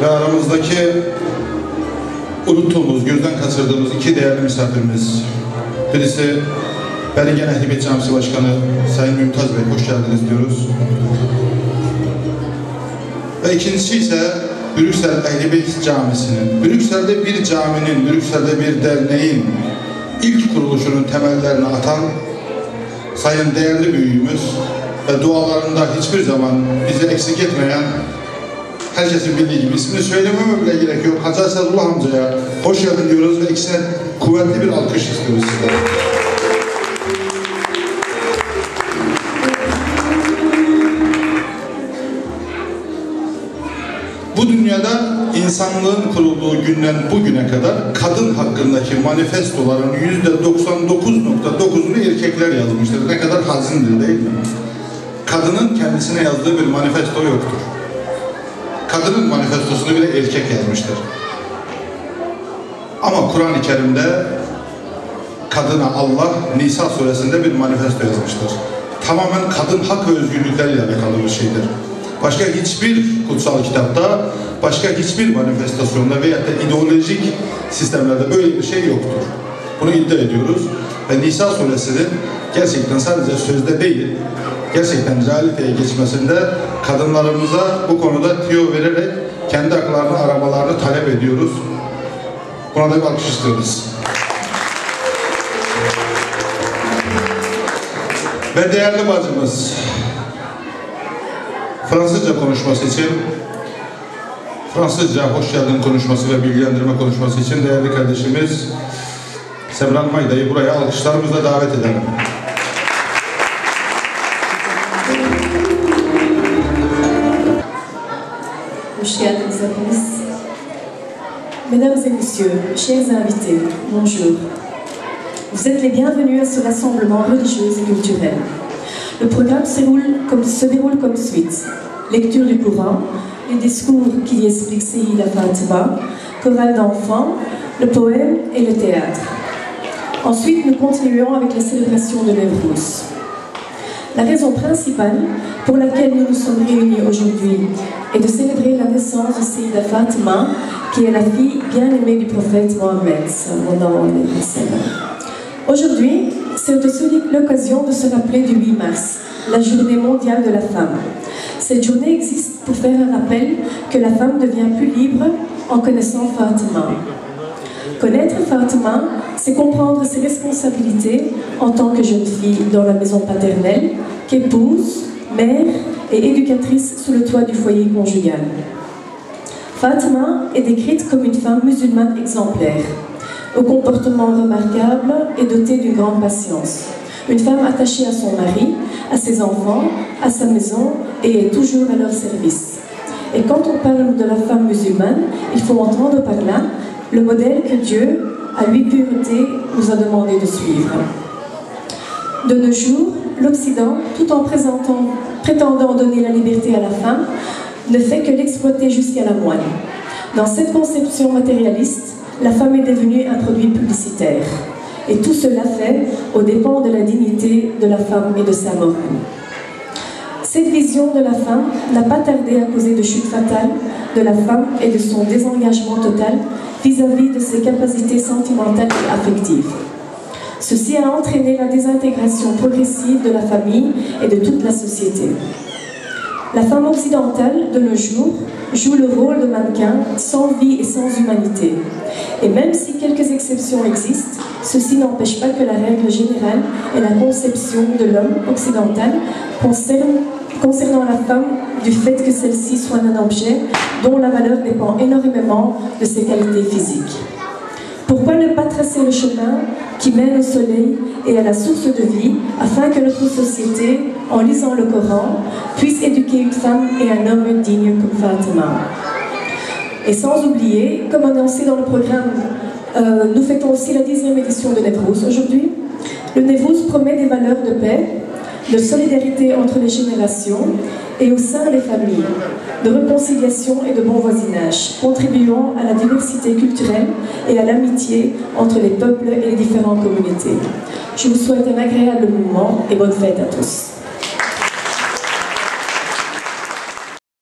ve aramızdaki unuttuğumuz, gözden kaçırdığımız iki değerli misafirimiz. Birisi Belingen Ehli Beyt Camisi Başkanı Sayın Mümtaz Bey, hoş geldiniz diyoruz. Ve ikincisi ise Brüksel Ehli Beyt Camisi'nin, Brüksel'de bir caminin, Brüksel'de bir derneğin ilk kuruluşunun temellerini atan sayın değerli büyüğümüz ve dualarında hiçbir zaman bizi eksik etmeyen, herkesin bildiği gibi ismini söylememe bile gerek yok, Hacı Asadullah amcaya hoş geldin diyoruz ve ikisine kuvvetli bir alkış istiyoruz sizden. Bu dünyada insanlığın kurulduğu günden bugüne kadar kadın hakkındaki manifestoların %99.9'unu erkekler yazmıştır. Ne kadar hazindir değil mi? Kadının kendisine yazdığı bir manifesto yoktur. Kadının manifestosunu bile erkek yazmıştır. Ama Kur'an-ı Kerim'de kadına Allah Nisa suresinde bir manifesto yazmıştır. Tamamen kadın hak ve özgürlükleriyle alakalı bir şeydir. Başka hiçbir kutsal kitapta, başka hiçbir manifestasyonda veya da ideolojik sistemlerde böyle bir şey yoktur. Bunu iddia ediyoruz. Ve Nisa suresinin gerçekten sadece sözde değil, gerçekten realiteye geçmesinde kadınlarımıza bu konuda tüyo vererek kendi haklarını aramalarını talep ediyoruz. Buna da bir alkış istiyoruz. Ve değerli bacımız, Fransızca konuşması için, Fransızca hoş geldin konuşması ve bilgilendirme konuşması için değerli kardeşimiz Semran Mayda'yı buraya alkışlarımızla davet edelim. Hoş geldiniz hepiniz. Mesdames et messieurs, chers invités, bonjour. Vous êtes les bienvenus à ce rassemblement religieux et culturel. Le programme se déroule comme suite. Lecture du Coran, les discours qui y expliquent Sayyida Fatima, chorale d'enfants, le poème et le théâtre. Ensuite, nous continuons avec la célébration de Newrouz. La raison principale pour laquelle nous nous sommes réunis aujourd'hui est de célébrer la naissance de Sayyida Fatima, qui est la fille bien-aimée du prophète Mohammed. Aujourd'hui, c'est aussi l'occasion de se rappeler du 8 mars, la journée mondiale de la femme. Cette journée existe pour faire un rappel que la femme devient plus libre en connaissant Fatima. Connaître Fatima, c'est comprendre ses responsabilités en tant que jeune fille dans la maison paternelle, qu'épouse, mère et éducatrice sous le toit du foyer conjugal. Fatima est décrite comme une femme musulmane exemplaire, au comportement remarquable et dotée d'une grande patience. Une femme attachée à son mari, à ses enfants, à sa maison et est toujours à leur service. Et quand on parle de la femme musulmane, il faut entendre par là le modèle que Dieu, à lui pureté, nous a demandé de suivre. De nos jours, l'Occident, tout en prétendant donner la liberté à la femme, ne fait que l'exploiter jusqu'à la moelle. Dans cette conception matérialiste, la femme est devenue un produit publicitaire. Et tout cela fait aux dépens de la dignité de la femme et de sa mort. Cette vision de la femme n'a pas tardé à causer de chute fatale de la femme et de son désengagement total vis-à-vis de ses capacités sentimentales et affectives. Ceci a entraîné la désintégration progressive de la famille et de toute la société. La femme occidentale, de nos jours, joue le rôle de mannequin sans vie et sans humanité. Et même si quelques exceptions existent, ceci n'empêche pas que la règle générale est la conception de l'homme occidental concernant la femme du fait que celle-ci soit un objet dont la valeur dépend énormément de ses qualités physiques. Pourquoi ne pas tracer le chemin qui mène au soleil et à la source de vie, afin que notre société, en lisant le Coran, puisse éduquer une femme et un homme dignes comme Fatima. Et sans oublier, comme annoncé dans le programme, nous fêtons aussi la 10e édition de Newrouz aujourd'hui. Le Newrouz promet des valeurs de paix, de solidarité entre les générations et au sein des familles, de réconciliation et de bon voisinage, contribuant à la diversité culturelle et à l'amitié entre les peuples et les différentes communautés. Je vous souhaite un agréable moment et bonne fête à tous.